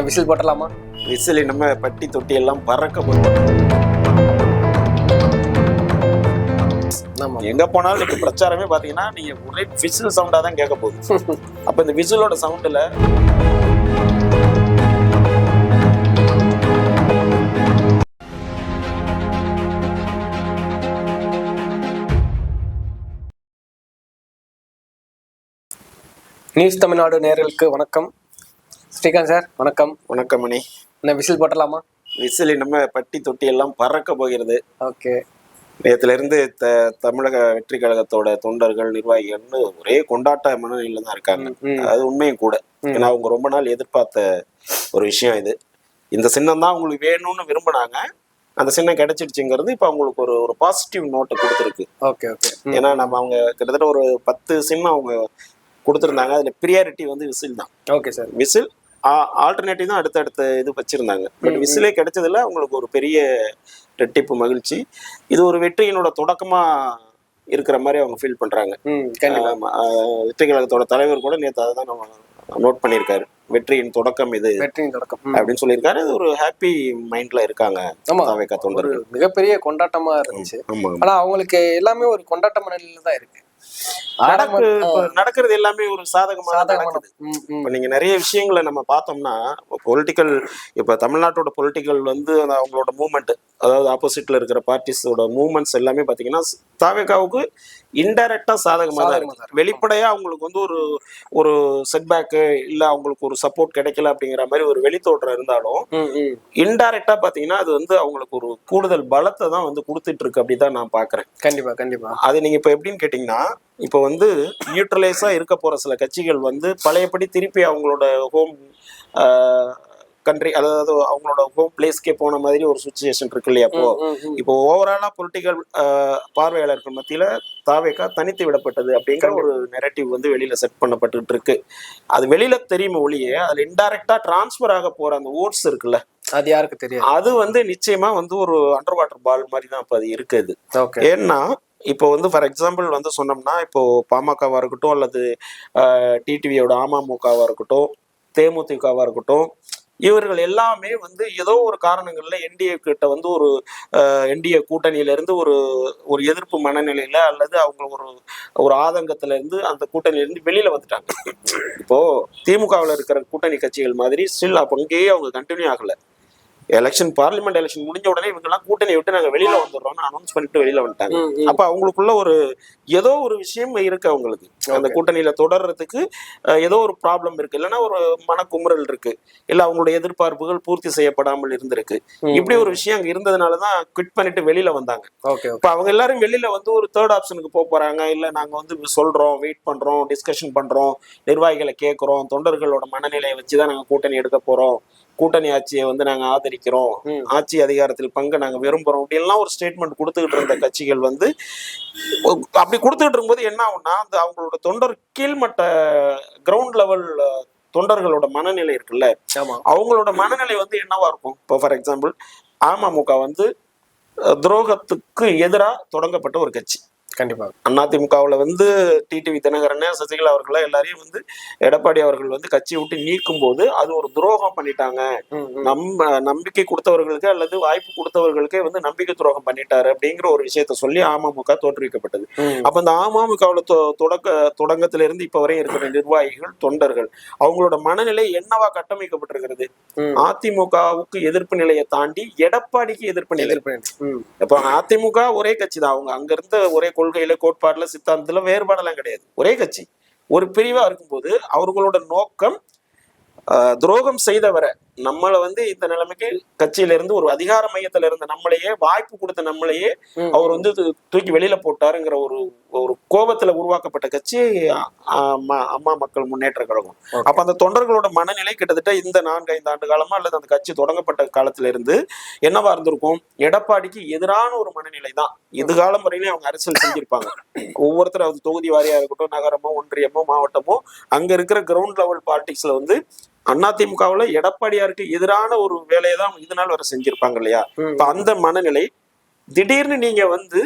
Whistle போட்டலாமா? Whistle நம்ம பட்டி தொட்டி எல்லாம் பறக்க போகுது. எங்க போனாலும் இப்ப பிரச்சாரமே பாத்தீங்கன்னா நீங்க ஒரே விசில் சவுண்டா தான் கேட்க போகுது. அப்ப இந்த விசிலோட சவுண்ட்ல நியூஸ் தமிழ்நாடு நேயர்களுக்கு வணக்கம். ஸ்ரீகாந்த் சார் வணக்கம். வணக்கம் மணி. என்ன விசில் போட்டலாமா? விசில் நம்ம பட்டி தொட்டி எல்லாம் பறக்க போகிறது. ஓகே. நேத்துல இருந்து தமிழக வெற்றி கழகத்தோட தொண்டர்கள் நிர்வாகிகள்னு ஒரே கொண்டாட்ட மனநிலையில தான் இருக்காங்க. அது உண்மையும் கூட. ஏன்னா அவங்க ரொம்ப நாள் எதிர்பார்த்த ஒரு விஷயம் இது. இந்த சின்னம் தான் அவங்களுக்கு வேணும்னு விரும்பினாங்க. அந்த சின்னம் கிடைச்சிடுச்சுங்கிறது இப்ப அவங்களுக்கு ஒரு பாசிட்டிவ் நோட்டை கொடுத்துருக்கு. Okay okay. ஏன்னா நம்ம அவங்க கிட்டத்தட்ட ஒரு 10 சின்னம் அவங்க கொடுத்துருந்தாங்க. அதுல பிரியாரிட்டி வந்து விசில் தான். Okay sir. விசில் ஆல்டர்னேட்டிவ் தான் அடுத்தடுத்த இது வச்சிருந்தாங்க. பட் விசிலே கிடைச்சதுல அவங்களுக்கு ஒரு பெரிய ரெட்டிப்பு மகிழ்ச்சி. இது ஒரு வெற்றியினோட தொடக்கமா இருக்கிற மாதிரி அவங்க ஃபீல் பண்றாங்க. வெற்றி கழகத்தோட தலைவர் கூட நேற்று அதை தான் நம்ம நோட் பண்ணியிருக்காரு. வெற்றியின் தொடக்கம் இது, வெற்றியின் தொடக்கம் அப்படின்னு சொல்லியிருக்காரு. இது ஒரு ஹாப்பி மைண்ட்ல இருக்காங்க. ஒரு மிகப்பெரிய கொண்டாட்டமா இருந்துச்சு. ஆனா அவங்களுக்கு எல்லாமே ஒரு கொண்டாட்ட மனநிலையில தான் இருக்கு. நடக்கிறது எல்லாமே ஒரு சாதகமா நடக்குது. இப்ப நீங்க நிறைய விஷயங்களை நம்ம பார்த்தோம்னா பொலிட்டிக்கல், இப்ப தமிழ்நாட்டோட பொலிட்டிக்கல் வந்து அவங்களோட மூவ்மெண்ட், அதாவது ஆப்போசிட்ல இருக்கிற பார்ட்டிஸோட மூவ்மெண்ட்ஸ் எல்லாமே பாத்தீங்கன்னா தாவேகாவுக்கு இன்டைரக்டா சாதகமா தான் இருக்கு. வெளிப்படையா அவங்களுக்கு வந்து ஒரு செட்பேக்கு இல்ல அவங்களுக்கு ஒரு சப்போர்ட் கிடைக்கல அப்படிங்கிற மாதிரி ஒரு வெளித்தோற்றம் இருந்தாலும் இன்டைரக்டா பாத்தீங்கன்னா அது வந்து அவங்களுக்கு ஒரு கூடுதல் பலத்தை தான் வந்து கொடுத்துட்டு இருக்கு அப்படிதான் நான் பாக்குறேன். கண்டிப்பா கண்டிப்பா. அது நீங்க இப்ப எப்படின்னு கேட்டீங்கன்னா, இப்ப வந்து நியூட்ரலைஸா இருக்க போற சில கட்சிகள் வந்து பழையபடி திருப்பி அவங்களோட ஹோம் கண்ட்ரி, அதாவது அவங்களோட ஹோம் பிளேஸ்க்கே போன மாதிரி ஒரு சுச்சுவேஷன் இருக்கு இல்லையா? இப்போ ஓவராலா பொலிட்டிக்கல் பார்வையாளர்கள் மத்தியில தாவேகா தனித்து விடப்பட்டது அப்படிங்கிற ஒரு நெரேட்டிவ் வந்து வெளியில செட் பண்ணப்பட்டு இருக்கு. அது வெளியில தெரியும் ஒழிய அதுல இன்டைரக்டா டிரான்ஸ்பர் ஆக போற அந்த ஓட்ஸ் இருக்குல்ல, அது யாருக்கு தெரியும்? அது வந்து நிச்சயமா வந்து ஒரு அண்டர் வாட்டர் பால் மாதிரி தான் இப்ப அது இருக்குது. ஏன்னா இப்போ வந்து ஃபார் எக்ஸாம்பிள் வந்து சொன்னோம்னா, இப்போ பாமகவா இருக்கட்டும் அல்லது டிடிவியோட அமமுகவா இருக்கட்டும், தேமுதிகவா இருக்கட்டும், இவர்கள் எல்லாமே வந்து ஏதோ ஒரு காரணங்கள்ல என்டிஏ கிட்ட வந்து ஒரு என்டிஏ கூட்டணியில இருந்து ஒரு எதிர்ப்பு மனநிலையில அல்லது அவங்க ஒரு ஆதங்கத்துல இருந்து அந்த கூட்டணியில இருந்து வெளியில வந்துட்டாங்க. இப்போ திமுகவில் இருக்கிற கூட்டணி கட்சிகள் மாதிரி ஸ்டில் அப்ப அங்கேயே அவங்க கண்டினியூ ஆகல. பார்லிமெண்ட் எலெக்ஷன் முடிஞ்ச உடனே இவங்க எல்லாம் கூட்டணி விட்டு நாங்க வெளியில வந்துடுறோம்னு அனௌன்ஸ் பண்ணிட்டு வெளியில வந்துட்டாங்க. அப்ப அவங்களுக்குள்ள ஏதோ ஒரு விஷயம் இருக்கு. அவங்களுக்கு அந்த கூட்டணியில தொடர்றதுக்கு ஏதோ ஒரு ப்ராப்ளம் இருக்கு, இல்லைன்னா ஒரு மனக்குமுறல் இருக்கு, இல்ல அவங்களுடைய எதிர்பார்ப்புகள் பூர்த்தி செய்யப்படாமல் இருந்திருக்கு. இப்படி ஒரு விஷயம் அங்க இருந்ததுனாலதான் குவிட் பண்ணிட்டு வெளியில வந்தாங்க. இப்ப அவங்க எல்லாரும் வெளியில வந்து ஒரு தேர்ட் ஆப்ஷனுக்கு போறாங்க. இல்ல நாங்க வந்து சொல்றோம், வெயிட் பண்றோம், டிஸ்கஷன் பண்றோம், நிர்வாகிகளை கேட்கிறோம், தொண்டர்களோட மனநிலையை வச்சுதான் நாங்க கூட்டணி எடுக்க போறோம், கூட்டணி ஆட்சியை வந்து நாங்க ஆதரிக்கிறோம், ஆட்சி அதிகாரத்தில் பங்கு நாங்க விரும்புறோம், அப்படின்லாம் ஒரு ஸ்டேட்மெண்ட் கொடுத்துக்கிட்டு இருந்த கட்சிகள் வந்து அப்படி கொடுத்துக்கிட்டு இருக்கும்போது என்ன ஆகும்னா, அந்த அவங்களோட தொண்டர் கீழ்மட்ட கிரவுண்ட் லெவல் தொண்டர்களோட மனநிலை இருக்குல்ல, அவங்களோட மனநிலை வந்து என்னவா இருக்கும்? இப்போ ஃபார் எக்ஸாம்பிள் அமமுக வந்து துரோகத்துக்கு எதிராக தொடங்கப்பட்ட ஒரு கட்சி. கண்டிப்பா அதிமுகவுல வந்து டிடிவி தினகரன், சசிகலா அவர்கள் எல்லாரையும் வந்து எடப்பாடி அவர்கள் வந்து கட்சியை விட்டு நீக்கும் போது அது ஒரு துரோகம் பண்ணிட்டாங்க, நம்பிக்கை கொடுத்தவர்களுக்கு அல்லது வாய்ப்பு கொடுத்தவர்களுக்கே வந்து நம்பிக்கை துரோகம் பண்ணிட்டாரு அப்படிங்கிற ஒரு விஷயத்த சொல்லி அமமுக தோற்றுவிக்கப்பட்டது. அப்ப இந்த அமமுகவுல தொடக்கத்துல இருந்து இப்ப வரையும் இருக்கிற நிர்வாகிகள், தொண்டர்கள், அவங்களோட மனநிலை என்னவா கட்டமைக்கப்பட்டிருக்கிறது? அதிமுகவுக்கு எதிர்ப்பு நிலையை தாண்டி எடப்பாடிக்கு எதிர்ப்பு நிலை. இப்ப அதிமுக ஒரே கட்சி தான், அவங்க அங்க இருந்த ஒரே கொள்கையில, கோட்பாடுல, சித்தாந்தத்துல வேறுபாடெல்லாம் கிடையாது, ஒரே கட்சி. ஒரு பிரிவா இருக்கும்போது அவர்களோட நோக்கம் துரோகம் செய்தவரை நம்மளை வந்து இந்த நிலைமைக்கு கட்சியில இருந்து ஒரு அதிகார மையத்துல இருந்த நம்மளையே, வாய்ப்பு கொடுத்த நம்மளையே அவர் வந்து தூக்கி வெளியில போட்டாருங்கிற ஒரு கோபத்துல உருவாக்கப்பட்ட கட்சி அம்மா மக்கள் முன்னேற்ற கழகம். அப்ப அந்த தொண்டர்களோட மனநிலை கிட்டத்தட்ட இந்த 4-5 ஆண்டு காலமா அல்லது அந்த கட்சி தொடங்கப்பட்ட காலத்துல இருந்து என்னவா இருந்திருக்கும்? எடப்பாடிக்கு எதிரான ஒரு மனநிலை தான். எதிர்காலம் வரையிலே அவங்க அரசியல் செஞ்சிருப்பாங்க. ஒவ்வொருத்தரும் அது தொகுதி வாரியா இருக்கட்டும், நகரமோ ஒன்றியமோ மாவட்டமோ, அங்க இருக்கிற கிரவுண்ட் லெவல் பாலிடிக்ஸ்ல வந்து அதிமுகவுல எடப்பாடியாருக்கு எதிரான ஒரு வேலையை தான் இது நாள் வரை செஞ்சிருப்பாங்க இல்லையா? இப்ப அந்த மனநிலை திடீர்னு நீங்க வந்து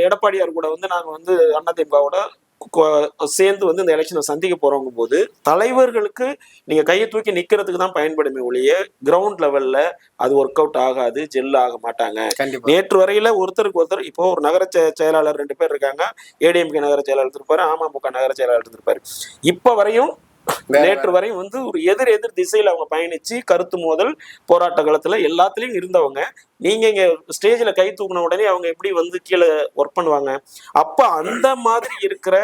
எடப்பாடியார் கூட வந்து நாங்க வந்து அதிமுகவோட சேர்ந்து வந்து இந்த எலெக்ஷனை சந்திக்க போறவங்க போது தலைவர்களுக்கு நீங்க கையை தூக்கி நிக்கிறதுக்கு தான் பயன்படுமே ஒழிய கிரவுண்ட் லெவல்ல அது ஒர்க் அவுட் ஆகாது, ஜெல் ஆக மாட்டாங்க. நேற்று வரையில ஒருத்தருக்கு ஒருத்தர், இப்போ ஒரு நகர செயலாளர் 2 பேர் இருக்காங்க, ஏடிஎம்கே நகர செயலாளர் இருப்பாரு, அமமுக நகர செயலாளர் இருப்பாரு. இப்ப வரையும் நேற்று வரையும் வந்து ஒரு எதிர் திசையில அவங்க பயணிச்சு கருத்து மோதல் போராட்ட காலத்துல எல்லாத்துலயும் இருந்தவங்க. நீங்க இங்க ஸ்டேஜ்ல கை தூக்கின உடனே அவங்க எப்படி வந்து கீழே ஒர்க் பண்ணுவாங்க? அப்ப அந்த மாதிரி இருக்கிற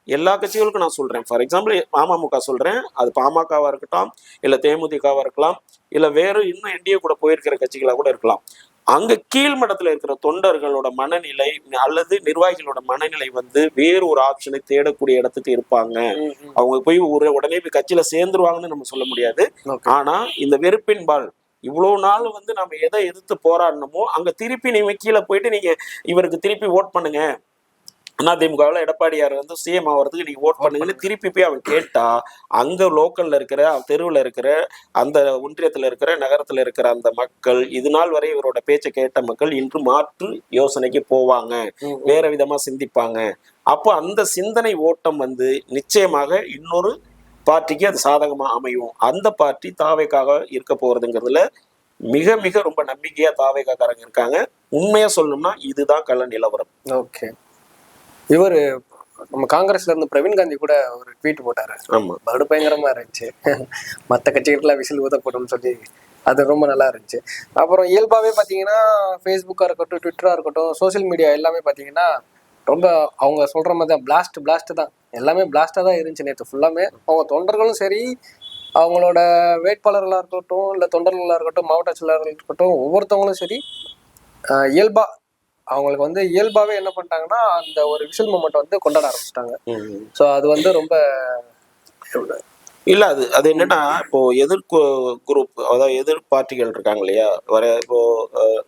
எல்லா கட்சிகளுக்கும் நான் சொல்றேன், ஃபார் எக்ஸாம்பிள் அமமுக சொல்றேன், அது பாமகவா இருக்கட்டும், இல்ல தேமுதிகவா இருக்கலாம், இல்ல வேற இன்னும் என்டிஏ கூட போயிருக்கிற கட்சிகளா கூட இருக்கலாம். அங்க கீழ்மட்டத்துல இருக்கிற தொண்டர்களோட மனநிலை அல்லது நிர்வாகிகளோட மனநிலை வந்து வேறு ஒரு ஆப்ஷனை தேடக்கூடிய இடத்துக்கு இருப்பாங்க. அவங்க போய் உடனே போய் கட்சியில சேர்ந்துருவாங்கன்னு நம்ம சொல்ல முடியாது. ஆனா இந்த வெறுப்பின்பால் இவ்வளவு நாள் வந்து நம்ம எதை எதிர்த்து போராடணுமோ அங்க திருப்பி நீங்க கீழே போயிட்டு நீங்க இவருக்கு திருப்பி ஓட் பண்ணுங்க, அதிமுகவில் எடப்பாடியார் வந்து சிஎம் ஆகிறதுக்கு நீங்க ஓட் பண்ணுங்கன்னு திருப்பி போய் அவன் கேட்டா, அங்க லோக்கல்ல இருக்கிற தெருவில் இருக்கிற அந்த ஒன்றியத்துல இருக்கிற நகரத்துல இருக்கிற அந்த மக்கள், இது நாள் வரை இவரோட பேச்சை கேட்ட மக்கள் இன்று மாற்று யோசனைக்கு போவாங்க, வேற விதமா சிந்திப்பாங்க. அப்போ அந்த சிந்தனை ஓட்டம் வந்து நிச்சயமாக இன்னொரு பார்ட்டிக்கு அது சாதகமா அமையும். அந்த பார்ட்டி தாவேக்காக இருக்க போறதுங்கிறதுல மிக மிக ரொம்ப நம்பிக்கையா தாவேக்காரங்க இருக்காங்க. உண்மையா சொல்லணும்னா இதுதான் கள நிலவரம். ஓகே, இவரு நம்ம காங்கிரஸ்ல இருந்து பிரவீன் காந்தி கூட ஒரு ட்வீட் போட்டாரு. ஆமா, படு பயங்கரமா இருந்துச்சு. மற்ற கட்சிகளுக்கெல்லாம் விசில் ஊதப்படும் சொல்லி அது ரொம்ப நல்லா இருந்துச்சு. அப்புறம் இயல்பாவே பாத்தீங்கன்னா ஃபேஸ்புக்கா இருக்கட்டும், ட்விட்டரா இருக்கட்டும், சோசியல் மீடியா எல்லாமே பாத்தீங்கன்னா ரொம்ப அவங்க சொல்ற மாதிரி தான் பிளாஸ்ட் தான், எல்லாமே பிளாஸ்டா தான் இருந்துச்சு நேற்று ஃபுல்லாமே. அவங்க தொண்டர்களும் சரி, அவங்களோட வேட்பாளர்களா இருக்கட்டும், இல்ல தொண்டர்களா இருக்கட்டும், மாவட்ட செயலாளர்கள் இருக்கட்டும், ஒவ்வொருத்தவங்களும் சரி இயல்பா அவங்களுக்கு வந்து இயல்பாவே என்ன பண்ணிட்டாங்கன்னா அந்த ஒரு விசில் மூமெண்ட் வந்து கொண்டாட ஆரம்பிச்சிட்டாங்க. ஸோ அது வந்து ரொம்ப இல்ல அது என்னன்னா, இப்போ எதிர் குரூப், அதாவது எதிர் பார்ட்டிகள் இருக்காங்க இல்லையா, இப்போ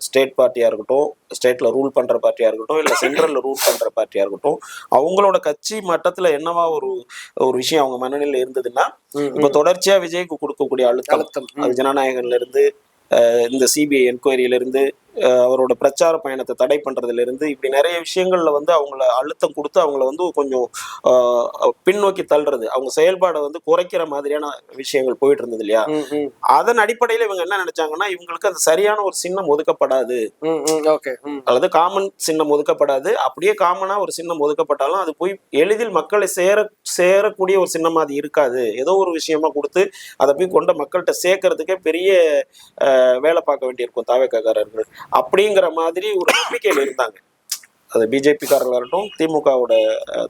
ஸ்டேட் பார்ட்டியா இருக்கட்டும், ஸ்டேட்ல ரூல் பண்ற பார்ட்டியா இருக்கட்டும், இல்ல சென்ட்ரல்ல ரூல் பண்ற பார்ட்டியா இருக்கட்டும், அவங்களோட கட்சி மட்டத்துல என்னவா ஒரு விஷயம் அவங்க மனநிலையில இருந்ததுன்னா, இப்ப தொடர்ச்சியா விஜய்க்கு கொடுக்கக்கூடிய அழுத்தம், அது ஜனநாயகன்ல இருந்து இந்த சிபிஐ என்கொயரியில இருந்து அவரோட பிரச்சார பயணத்தை தடை பண்றதுல இருந்து இப்படி நிறைய விஷயங்கள்ல வந்து அவங்கள அழுத்தம் கொடுத்து அவங்கள வந்து கொஞ்சம் பின்னோக்கி தள்ளுறது, அவங்க செயல்பாடை வந்து குறைக்கிற மாதிரியான விஷயங்கள் போயிட்டு இருந்தது இல்லையா. அதன் அடிப்படையில இவங்க என்ன நினைச்சாங்கன்னா, இவங்களுக்கு அந்த சரியான ஒரு சின்னம் ஒதுக்கப்படாது, அல்லது காமன் சின்னம் ஒதுக்கப்படாது. அப்படியே காமனா ஒரு சின்னம் ஒதுக்கப்பட்டாலும் அது போய் எளிதில் மக்களை சேரக்கூடிய ஒரு சின்னமா அது இருக்காது, ஏதோ ஒரு விஷயமா கொடுத்து அதை போய் கொண்ட மக்கள்கிட்ட சேர்க்கறதுக்கே பெரிய வேலை பார்க்க வேண்டியிருக்கும் தாவேக்காரர்கள் அப்படிங்கிற மாதிரி ஒரு நம்பிக்கையில இருந்தாங்க. அது பிஜேபி காரர்களா இருக்கட்டும், திமுகவோட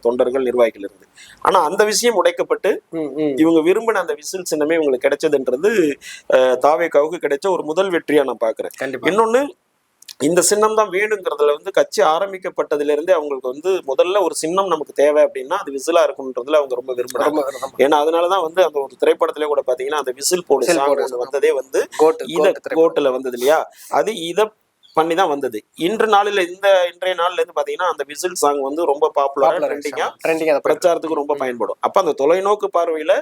தொண்டர்கள், நிர்வாகிகள் இருந்து. ஆனா அந்த விஷயம் உடைக்கப்பட்டு இவங்க விரும்பின அந்த விசில் சின்னமே இவங்களுக்கு கிடைச்சதுன்றது தாவேக்காவுக்கு கிடைச்ச ஒரு முதல் வெற்றியா நான் பாக்குறேன். இன்னொன்னு, இந்த சின்னம் தான் வேணுங்கிறதுல வந்து கட்சி ஆரம்பிக்கப்பட்டதுல இருந்தே அவங்களுக்கு வந்து முதல்ல ஒரு சின்னம் நமக்கு தேவை அப்படின்னா அது விசிலா இருக்கும்ன்றதுல அவங்க ரொம்ப விரும்புறாங்க. ஏன்னா அதனாலதான் வந்து அந்த ஒரு திரைப்படத்திலே கூட பாத்தீங்கன்னா அந்த விசில் போடு சாங் வந்ததே வந்து கோட்டுல வந்தது இல்லையா, அது இத பண்ணிதான் வந்தது. இன்றைய நாள்ல இருந்து பாத்தீங்கன்னா அந்த விசில் சாங் வந்து ரொம்ப பாப்புலரா ட்ரெண்டிங்கா பிரச்சாரத்துக்கு ரொம்ப பயன்படும். அப்ப அந்த தொலைநோக்கு பார்வையில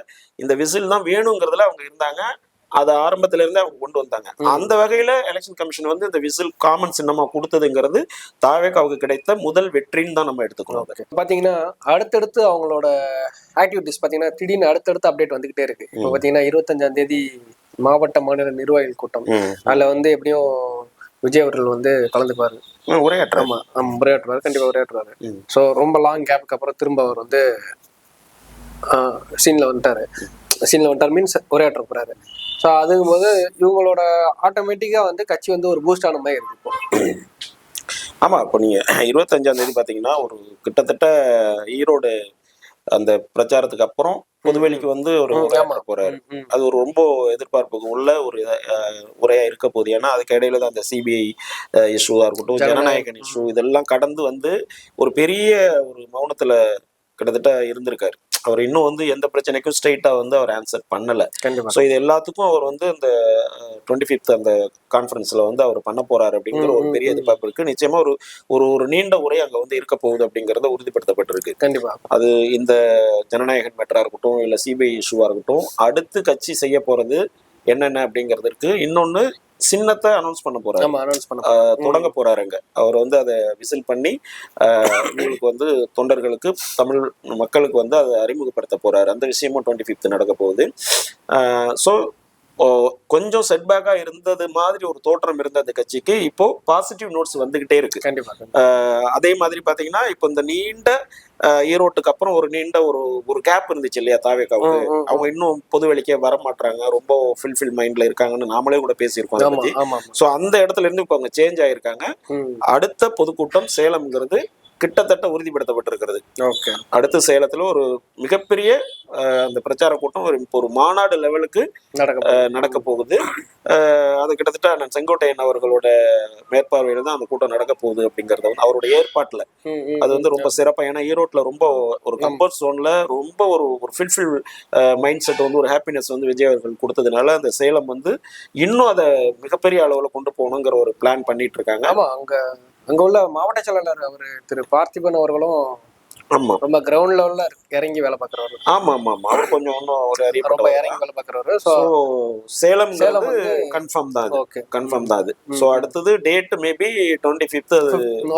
இந்த விசில் தான் வேணுங்கிறதுல அவங்க இருந்தாங்க. அது ஆரம்பத்துல இருந்தே அவங்க கொண்டு வந்தாங்க. அந்த வகையில எலெக்ஷன் கமிஷன் வந்து இந்த விசில் காமன் சின்னமா கொடுத்ததுங்கிறது தாவேக்காவுக்கு கிடைத்த முதல் வெற்றின்னு தான் நம்ம எடுத்துக்கணும். பாத்தீங்கன்னா அடுத்தடுத்து அவங்களோட ஆக்டிவிட்டிஸ் பாத்தீங்கன்னா திடீர்னு அடுத்தடுத்து அப்டேட் வந்துகிட்டே இருக்கு. இப்போ பாத்தீங்கன்னா 25ஆம் தேதி மாவட்ட மாநில நிர்வாகிகள் கூட்டம், அதுல வந்து எப்படியும் விஜய் அவர்கள் வந்து கலந்துப்பாரு, உரையாற்றுவாரு, கண்டிப்பா உரையாற்றுவாரு. ஸோ ரொம்ப லாங் கேப்புக்கு அப்புறம் திரும்ப அவர் வந்து சீன்ல வந்துட்டாரு மீன்ஸ் உரையாற்ற போறாரு. ஸோ அதுங்கும்போது இவங்களோட ஆட்டோமேட்டிக்கா வந்து கட்சி வந்து ஒரு பூஸ்ட் ஆன மாதிரி இருக்கு. ஆமா, இப்போ நீங்க 25ஆம் தேதி பாத்தீங்கன்னா ஒரு கிட்டத்தட்ட ஈரோடு அந்த பிரச்சாரத்துக்கு அப்புறம் பொதுவெளிக்கு வந்து ஒரு உரையாற்ற போறாரு. அது ஒரு ரொம்ப எதிர்பார்ப்புக்கு உள்ள ஒரு உரையா இருக்க போகுது. ஏன்னா அதுக்கு இடையில தான் அந்த சிபிஐ இஷ்யூவா இருக்கட்டும், ஜனநாயகன் இஷ்யூ, இதெல்லாம் கடந்து வந்து ஒரு பெரிய ஒரு மௌனத்துல கிட்டத்தட்ட இருந்திருக்காரு. அவர் இன்னும் வந்து எந்த பிரச்சனைக்கும் ஸ்ட்ரெயிட்டா வந்து அவர் ஆன்சர் பண்ணல. ஸோ இது எல்லாத்துக்கும் அவர் வந்து அந்த 25th அந்த கான்ஃபரன்ஸ்ல வந்து அவர் பண்ண போறாரு அப்படிங்கிற ஒரு பெரிய எதிர்பார்ப்பு இருக்கு. நிச்சயமா ஒரு நீண்ட உரை அங்க வந்து இருக்க போகுது அப்படிங்கறத உறுதிப்படுத்தப்பட்டிருக்கு. கண்டிப்பா அது இந்த ஜனநாயகன் மேட்டரா இருக்கட்டும், இல்ல சிபிஐ இஷ்யூவா இருக்கட்டும், அடுத்து கட்சி செய்ய போறது என்னென்ன அப்படிங்கிறதுக்கு. இன்னொன்னு, சின்னத்தை அனௌன்ஸ் பண்ண போறாரு. ஆமா, அனௌன்ஸ் பண்ண தொடங்க போறாருங்க. அவர் வந்து அதை விசில் பண்ணி இவங்களுக்கு வந்து தொண்டர்களுக்கு, தமிழ் மக்களுக்கு வந்து அதை அறிமுகப்படுத்த போறாரு. அந்த விஷயமும் 25th நடக்க போகுது. ஸோ கொஞ்சம் செட்பேக்கா இருந்தது மாதிரி ஒரு தோற்றம் இருந்த அந்த கட்சிக்கு இப்போ பாசிட்டிவ் நோட்ஸ் வந்துகிட்டே இருக்கு. கண்டிப்பா. அதே மாதிரி பாத்தீங்கன்னா இப்போ இந்த நீண்ட ஈரோட்டுக்கு அப்புறம் ஒரு நீண்ட ஒரு கேப் இருந்துச்சு இல்லையா தாவேகாவுக்கு. அவங்க இன்னும் பொது வெளிக்கே வர மாட்டாங்க, ரொம்ப ஃபில்ஃபில் மைண்ட்ல இருக்காங்கன்னு நாமளே கூட பேசியிருக்கோம் அதை பத்தி. ஸோ அந்த இடத்துல இருந்து இப்போ அவங்க சேஞ்ச் ஆயிருக்காங்க. அடுத்த பொதுக்கூட்டம் சேலம்ங்கிறது கிட்டத்தட்ட உறுதிப்படுத்தப்பட்டிருக்கிறது. அடுத்து சேலத்துல ஒரு மிகப்பெரிய அந்த பிரச்சார கூட்டம் ஒரு மாநாடு லெவலுக்கு நடக்க போகுது. அது கிட்டத்தட்ட நான் செங்கோட்டையன் அவர்களோட மேற்பார்வையில தான் அந்த கூட்டம் நடக்க போகுது அப்படிங்கறது வந்து அவருடைய ஏற்பாட்டுல அது வந்து ரொம்ப சிறப்பா. ஏன்னா ஈரோட்ல ரொம்ப ஒரு கம்ஃபர்ட் ஜோன்ல ரொம்ப ஒரு ஃபில்ஃபில் மைண்ட் செட் வந்து ஒரு ஹாப்பினஸ் வந்து விஜய் அவர்கள் கொடுத்ததுனால அந்த சேலம் வந்து இன்னும் அதை மிகப்பெரிய அளவுல கொண்டு போகணுங்கிற ஒரு பிளான் பண்ணிட்டு இருக்காங்க. ஆமா, அங்க உள்ள மாவட்ட செயலாளர் அவரு திரு பார்த்திபன் அவர்களும் ஆமா ரொம்ப கிரவுண்ட் லெவல்ல இறங்கி வேலை பாக்குறவரு. ஆமா ஆமா ஆமா அவர் கொஞ்சம் இன்னும் ரொம்ப இறங்கி வேலை பாக்குறவரு. சோ சேலம் கன்ஃபார்ம் தான் அது. கன்ஃபார்ம் தான் அது. சோ அடுத்தது டேட் மேபி 25th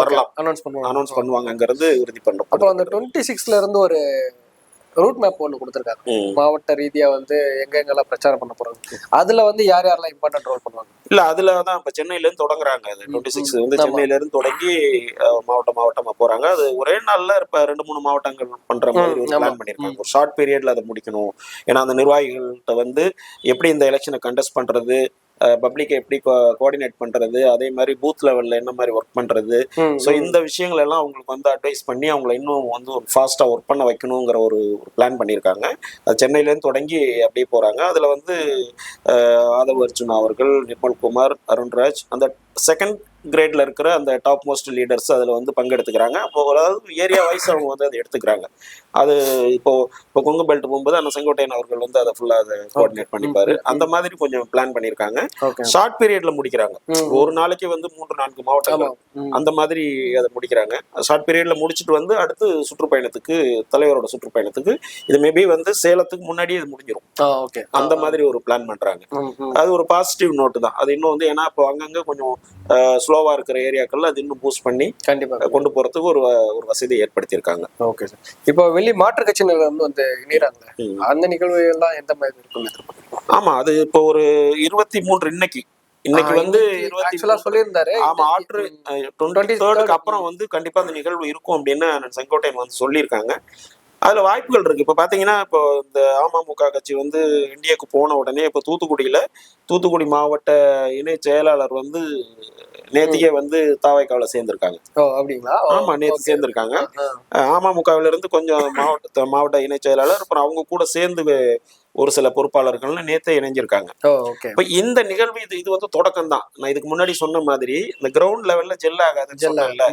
வரலாம், அனௌன்ஸ் பண்ணுவாங்கங்கிறது உறுதி பண்ணப்படும். அப்புறம் அந்த 26ல இருந்து ஒரு ரூட் மேப் ஒன்று கொடுத்துருக்காங்க. மாவட்ட ரீதியா வந்து எங்கெங்கெல்லாம் பிரச்சாரம் பண்ண போறாங்க, அதுல வந்து யார் யாரெல்லாம் இம்பார்ட்டன்ட் ரோல் பண்ணுவாங்க. இல்ல அதுலதான் இப்ப சென்னையில இருந்து தொடங்குறாங்க. அது 26 வந்து சென்னையில இருந்து தொடங்கி மாவட்டமா போறாங்க. அது ஒரே நாள்ல இப்ப 2-3 மாவட்டங்கள் பண்ற மாதிரி ஒரு பிளான் பண்ணிருக்காங்க. ஒரு ஷார்ட் பீரியட்ல அதை முடிக்கணும். ஏன்னா அந்த நிர்வாகிகள்கிட்ட வந்து எப்படி இந்த எலெக்ஷனை கண்டெஸ்ட் பண்றது, பப்ளிக்கை எப்படி கோஆர்டினேட் பண்றது, அதே மாதிரி பூத் லெவல்ல என்ன மாதிரி ஒர்க் பண்றது, ஸோ இந்த விஷயங்கள் எல்லாம் அவங்களுக்கு வந்து அட்வைஸ் பண்ணி அவங்களை இன்னும் வந்து ஒரு ஃபாஸ்டா ஒர்க் பண்ண வைக்கணுங்கிற ஒரு பிளான் பண்ணியிருக்காங்க. அது சென்னையிலேருந்து தொடங்கி அப்படியே போறாங்க. அதுல வந்து ஆதவ் அர்ஜுனா அவர்கள், நிர்மல்குமார், அருண்ராஜ், அந்த செகண்ட் கிரேட்ல இருக்கிற அந்த டாப் மோஸ்ட் லீடர்ஸ் அதுல வந்து பங்கெடுத்துக்கிறாங்க. அப்போ அதாவது ஏரியா வைஸ் அவங்க வந்து அதை எடுத்துக்கிறாங்க. அது இப்போ கொங்கு பெல்ட் போகும்போது அந்த செங்கோட்டையன் அவர்கள் வந்து அதை ஃபுல்லா அதை கோஆர்டினேட் பண்ணிப்பாரு. அந்த மாதிரி கொஞ்சம் பிளான் பண்ணியிருக்காங்க. ஷார்ட் பீரியட்ல முடிக்கிறாங்க. ஒரு நாளைக்கு வந்து 3-4 மாவட்டங்கள் அந்த மாதிரி அதை முடிக்கிறாங்க. ஷார்ட் பீரியட்ல முடிச்சுட்டு வந்து அடுத்து சுற்றுப்பயணத்துக்கு, தலைவரோட சுற்றுப்பயணத்துக்கு, இது மேபி வந்து சேலத்துக்கு முன்னாடியே இது முடிஞ்சிடும். அந்த மாதிரி ஒரு பிளான் பண்றாங்க. அது ஒரு பாசிட்டிவ் நோட்டு தான். அது இன்னும் வந்து ஏன்னா இப்போ அங்கங்க கொஞ்சம் ஸ்லோவா இருக்கிற ஏரியாக்கள்ல அது இன்னும் பூஸ்ட் பண்ணி கண்டிப்பா கொண்டு போறதுக்கு ஒரு வசதியை ஏற்படுத்தியிருக்காங்க. Okay sir. இப்போ வெளி மாற்று கட்சியினர் வந்து இணைறாங்க, அந்த நிகழ்வு எல்லாம் எந்த மாதிரி இருக்கும்? ஆமா, அது இப்போ ஒரு 23 இன்னைக்கு வந்து சொல்லியிருந்தாரு. ஆமா, ஆற்று 23rd அப்புறம் வந்து கண்டிப்பா அந்த நிகழ்வு இருக்கும் அப்படின்னு செங்கோட்டையன் வந்து சொல்லியிருக்காங்க. அதுல வாய்ப்புகள் இருக்கு. இப்ப பாத்தீங்கன்னா இப்போ இந்த அமமுக கட்சி வந்து இந்தியாவுக்கு போன உடனே இப்ப தூத்துக்குடி மாவட்ட இணை செயலாளர் வந்து நேத்தியே வந்து தாவைக்காவில சேர்ந்திருக்காங்க. ஆமா, நேத்து சேர்ந்திருக்காங்க. அமமுகவில இருந்து கொஞ்சம் மாவட்ட இணை செயலாளர், அப்புறம் அவங்க கூட சேர்ந்து ஒரு சில பொறுப்பாளர்கள் நேத்தே இணைஞ்சிருக்காங்க. இப்ப இந்த நிகழ்வு இது வந்து தொடக்கம் தான். நான் இதுக்கு முன்னாடி சொன்ன மாதிரி இந்த கிரவுண்ட் லெவல்ல ஜெல் ஆகாதுன்னு சொன்னேன்ல,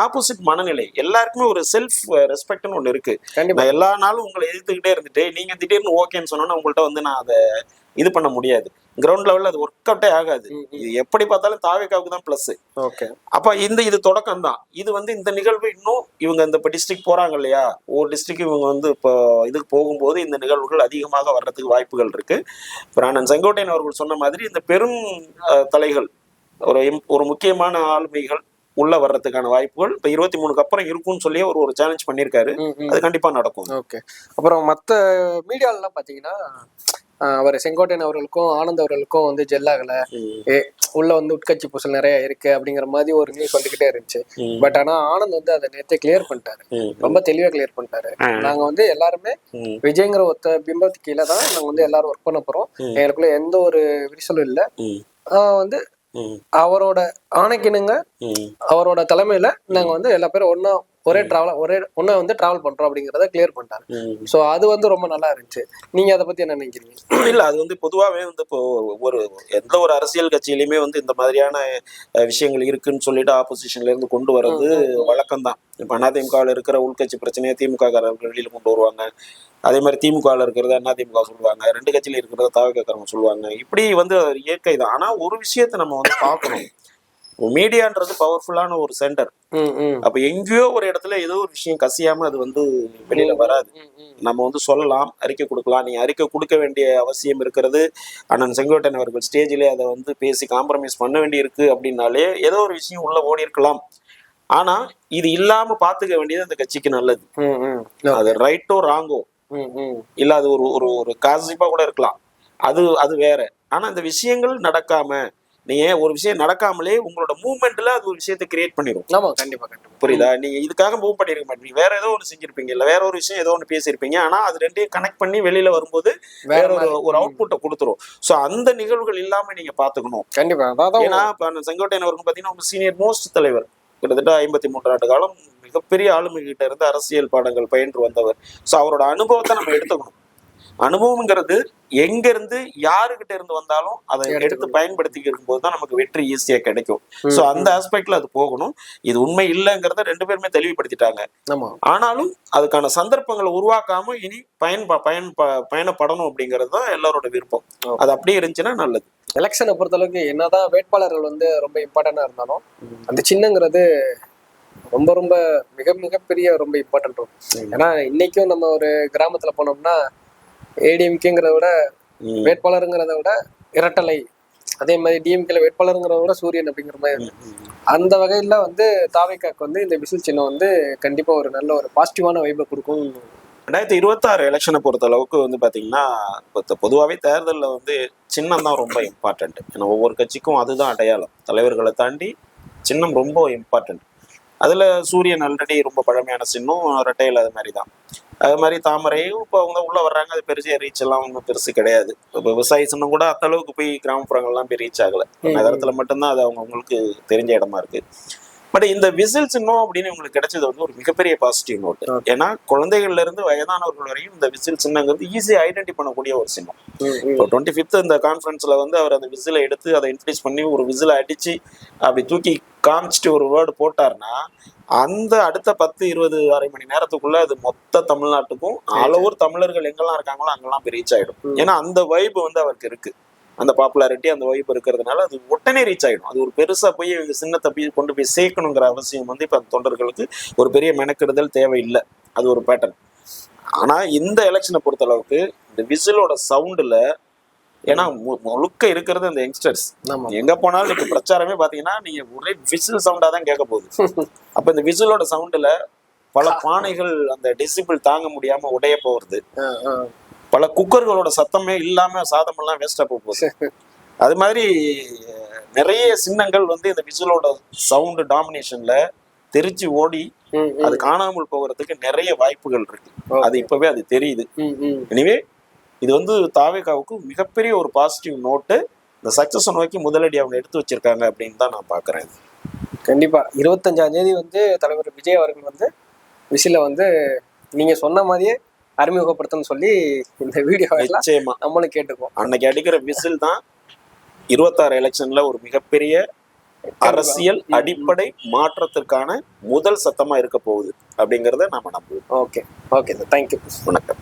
ஆப்போசிட் மனநிலை. எல்லாருக்குமே ஒரு செல்ஃப் ரெஸ்பெக்ட்னு ஒண்ணு இருக்கு. நான் எல்லா நாளும் உங்களை எதிர்த்துக்கிட்டே இருந்துட்டு நீங்க திடீர்னு ஓகேன்னு சொன்னோன்னா உங்கள்ட்ட வந்து நான் அதை இது பண்ண முடியாது. கிரவுண்ட் லெவல்ல அது ஒர்க் அவுட்டே ஆகாது. இது எப்படி பார்த்தாலும் தாவேகாவுக்கு தான் பிளஸ். அப்ப இது தொடக்கம் தான். இது வந்து இந்த நிகழ்வு இன்னும் இவங்க இந்த இப்ப டிஸ்ட்ரிக்ட் போறாங்க இல்லையா, ஒரு டிஸ்ட்ரிக்ட் இவங்க வந்து இப்போ இதுக்கு போகும்போது இந்த நிகழ்வுகள் அதிகமாக வர்றதுக்கு வாய்ப்புகள் இருக்கு. அண்ணன் செங்கோட்டையன் அவர்கள் சொன்ன மாதிரி இந்த பெரும் தலைகள், ஒரு முக்கியமான ஆளுமைகள் உள்ள வர்றதுக்கான வாய்ப்புகள் இப்ப 23க்கு அப்புறம் இருக்கும்னு சொல்லி ஒரு சேலஞ்ச் பண்ணிருக்காரு. அது கண்டிப்பா நடக்கும். அப்புறம் மத்த மீடியால எல்லாம் பாத்தீங்கன்னா அவர் செங்கோட்டையன் அவர்களுக்கும் ஆனந்த் அவர்களுக்கும் வந்து ஜெல்லாகல, உள்ள வந்து உட்கட்சி பூசல் நிறைய இருக்கு அப்படிங்கிற மாதிரி ஒரு நியூஸ் வந்துகிட்டே இருந்துச்சு. பட் ஆனா ஆனந்த் வந்து அதை நேரத்தை கிளியர் பண்ணிட்டாரு, ரொம்ப தெளிவா கிளியர் பண்ணிட்டாரு. நாங்க வந்து எல்லாருமே விஜய்ங்கிற ஒத்த பிம்பத்துக்கு கீழே தான் நாங்க வந்து எல்லாரும் ஒர்க் பண்ண போறோம், எங்களுக்குள்ள எந்த ஒரு விரிசலும் இல்லை. வந்து அவரோட ஆணைக்கினுங்க, அவரோட தலைமையில நாங்க வந்து எல்லா பேரும் ஒன்னா வந்து டிராவல் பண்றோம் அப்படிங்கறத கிளியர் பண்ணிட்டாங்க. சோ அது வந்து ரொம்ப நல்லா இருந்துச்சு. நீங்க அதை பத்தி என்ன நினைக்கிறீங்க? இல்ல, அது வந்து பொதுவாவே வந்து இப்போ எந்த ஒரு அரசியல் கட்சியிலுமே வந்து இந்த மாதிரியான விஷயங்கள் இருக்குன்னு சொல்லிட்டு ஆப்போசிஷன்ல இருந்து கொண்டு வர்றது வழக்கம் தான். இப்ப அதிமுகவில் இருக்கிற உள்கட்சி பிரச்சனையை திமுக வெளியில கொண்டு வருவாங்க. அதே மாதிரி திமுகவில் இருக்கிறத அதிமுக சொல்லுவாங்க, 2 கட்சியில இருக்கிறத தாவேகாரங்க சொல்லுவாங்க. இப்படி வந்து இயற்கை தான். ஆனா ஒரு விஷயத்தை நம்ம வந்து பார்க்கணும். மீடியான்றது பவர்ஃபுல்லான ஒரு சென்டர். அப்ப எங்கேயோ ஒரு இடத்துல ஏதோ ஒரு விஷயம் கசியாம அது வந்து வெளியில வராது. நம்ம வந்து சொல்லலாம், அறிக்கை கொடுக்கலாம். நீங்க அறிக்கை கொடுக்க வேண்டிய அவசியம் இருக்கிறது, அண்ணன் செங்கோட்டையன் அவர்கள் ஸ்டேஜிலே அதை வந்து பேசி காம்ப்ரமைஸ் பண்ண வேண்டி இருக்கு அப்படின்னாலே ஏதோ ஒரு விஷயம் உள்ள ஓடி இருக்கலாம். ஆனா இது இல்லாம பாத்துக்க வேண்டியது அந்த கட்சிக்கு நல்லது. அது ரைட்டோ ராங்கோ இல்ல, அது ஒரு ஒரு ஒரு காசிப்பா கூட இருக்கலாம், அது வேற. ஆனா இந்த விஷயங்கள் நடக்காம, நீங்க ஒரு விஷயம் நடக்காமலே உங்களோட மூவ்மெண்ட்ல அது ஒரு விஷயத்தை கிரியேட் பண்ணிடும். கண்டிப்பா கண்டிப்பா. புரியுதா? நீங்க இதுக்காக மூவ் பண்ணிருக்க மாட்டீங்க, வேற ஏதோ ஒன்று செஞ்சிருப்பீங்க, இல்ல வேற ஒரு விஷயம் ஏதோ ஒன்று பேசியிருப்பீங்க. ஆனா அது ரெண்டையும் கனெக்ட் பண்ணி வெளியில வரும்போது வேற ஒரு அவுட்புட்டை கொடுத்துரும். சோ அந்த நிகழ்வுகள் இல்லாம நீங்க பாத்துக்கணும். கண்டிப்பா. ஏன்னா இப்ப செங்கோட்டையன் அவருக்கு பாத்தீங்கன்னா சீனியர் மோஸ்ட் தலைவர், கிட்டத்தட்ட 53 ஆண்டு காலம் மிகப்பெரிய ஆளுமை கிட்ட இருந்து அரசியல் பாடங்கள் பயின்று வந்தவர். சோ அவரோட அனுபவத்தை நம்ம எடுத்துக்கணும். அனுபவம்ங்கிறது எங்க இருந்து யாருகிட்ட இருந்து வந்தாலும் அதை எடுத்து பயன்படுத்திக்கும் போதுதான் நமக்கு வெற்றி ஈஸியா கிடைக்கும். சோ அந்த ஆஸ்பெக்ட்ல அது போகணும். இது உண்மை இல்லைங்கிறத 2 பேருமே தெளிவுபடுத்திட்டாங்க. ஆனாலும் அதுக்கான சந்தர்ப்பங்களை உருவாக்காம இனி பயணப்படணும் அப்படிங்கிறது தான் எல்லாரோட விருப்பம். அது அப்படியே இருந்துச்சுன்னா நல்லது. எலெக்ஷனை பொறுத்தளவுக்கு என்னதான் வேட்பாளர்கள் வந்து ரொம்ப இம்பார்ட்டண்டா இருந்தாலும் அந்த சின்னங்கிறது ரொம்ப ரொம்ப மிகப்பெரிய ரொம்ப இம்பார்ட்டன்ட் இருக்கும். ஏன்னா இன்னைக்கும் நம்ம ஒரு கிராமத்துல போனோம்னா ஏடிஎம்கேங்கிறத விட வேட்பாளருங்கிறத விட இரட்டலை, அதே மாதிரி டிஎம்கேல வேட்பாளருங்கிறத விட சூரியன் அப்படிங்கிற மாதிரி. அந்த வகையில வந்து தாவேக்காக்கு வந்து இந்த விசில் சின்னம் வந்து கண்டிப்பா ஒரு நல்ல ஒரு பாசிட்டிவான வைப்பை கொடுக்கும். 2026 எலெக்ஷனை பொறுத்த அளவுக்கு வந்து பாத்தீங்கன்னா பொதுவாகவே தேர்தலில் வந்து சின்னம் தான் ரொம்ப இம்பார்ட்டன்ட். ஏன்னா ஒவ்வொரு கட்சிக்கும் அதுதான் அடையாளம். தலைவர்களை தாண்டி சின்னம் ரொம்ப இம்பார்ட்டன்ட். அதுல சூரியன் ஆல்ரெடி ரொம்ப பழமையான சின்னம், ரெட்டையில் அது மாதிரி தான். அது மாதிரி தாமரையும் இப்போ அவங்க உள்ள வர்றாங்க, அது பெருசாக ரீச் எல்லாம் ஒன்றும் பெருசு கிடையாது. இப்போ விவசாய சின்னம் கூட அந்த அளவுக்கு போய் கிராமப்புறங்கள்லாம் போய் ரீச் ஆகலை. நகரத்துல மட்டும்தான் அது அவங்களுக்கு தெரிஞ்ச இடமா இருக்கு. பட் இந்த விசில் சின்னம் அப்படின்னு உங்களுக்கு கிடைச்சது வந்து ஒரு மிகப்பெரிய பாசிட்டிவ் நோட். ஏன்னா குழந்தைகள்ல இருந்து வயதானவர்கள் வரையும் இந்த விசில் சின்னங்கிறது ஈஸியா ஐடென்டி பண்ணக்கூடிய ஒரு சின்னம். இப்போ 25th இந்த கான்ஃபரன்ஸ்ல வந்து அவர் அந்த விசிலை எடுத்து அதை இன்ட்ரடியூஸ் பண்ணி ஒரு விசிலை அடிச்சு அப்படி தூக்கி காமிச்சிட்டு ஒரு வேர்டு போட்டாருன்னா அந்த அடுத்த 10-20 அரை மணி நேரத்துக்குள்ள அது மொத்த தமிழ்நாட்டுக்கும் ஆல் ஓவர் தமிழர்கள் எங்கெல்லாம் இருக்காங்களோ அங்கெல்லாம் போய் ரீச் ஆயிடும். ஏன்னா அந்த வைப் வந்து அவருக்கு இருக்கு, அந்த பாப்புலாரிட்டி அந்த வைப் இருக்கிறதுனால அது உடனே ரீச் ஆயிடும். அது ஒரு பெருசா போய் இவங்க சின்னத்தை போய் கொண்டு போய் சேர்க்கணுங்கிற அவசியம் வந்து இப்ப தொண்டர்களுக்கு ஒரு பெரிய மெனக்கெடுதல் தேவையில்லை. அது ஒரு பேட்டர்ன். ஆனா இந்த எலெக்ஷனை பொறுத்த அளவுக்கு இந்த விசிலோட சவுண்டுல, ஏன்னா முழுக்க இருக்கிறது அந்த யங்ஸ்டர்ஸ், எங்க போனாலும் இப்ப பிரச்சாரமே பாத்தீங்கன்னா நீங்க ஒரே விசில் சவுண்டா தான் கேட்க போகுது. அப்ப இந்த விசிலோட சவுண்டுல பல பானைகள் அந்த டெசிபிள் தாங்க முடியாம உடைய போறது, பல குக்கர்களோட சத்தமே இல்லாம சாதம் எல்லாம் வேஸ்டா போகுது. அது மாதிரி நிறைய சின்னங்கள் வந்து இந்த விசிலோட சவுண்டு டாமினேஷன்ல தெரிச்சு ஓடி அது காணாமல் போகிறதுக்கு நிறைய வாய்ப்புகள் இருக்கு. அது இப்பவே அது தெரியுது. எனவே இது வந்து தாவேகாவுக்கு மிகப்பெரிய ஒரு பாசிட்டிவ் நோட்டு. இந்த சக்சஸ் நோக்கி முதலடி அவங்க எடுத்து வச்சிருக்காங்க அப்படின்னு தான் நான் பாக்குறேன். கண்டிப்பா 25ஆம் தேதி வந்து தலைவர் விஜய் அவர்கள் வந்து விசில வந்து நீங்க சொன்ன மாதிரியே அறிமுகப்படுத்தணும்னு சொல்லி இந்த வீடியோ நிச்சயமா நம்மளும் கேட்டுக்குவோம். அன்னைக்கு அடிக்கிற விசில் தான் 26 எலெக்ஷன்ல ஒரு மிகப்பெரிய அரசியல் அடிப்படை மாற்றத்திற்கான முதல் சத்தமா இருக்க போகுது அப்படிங்கறத நாம நம்புவோம். Okay okay sir, thank you. வணக்கம்.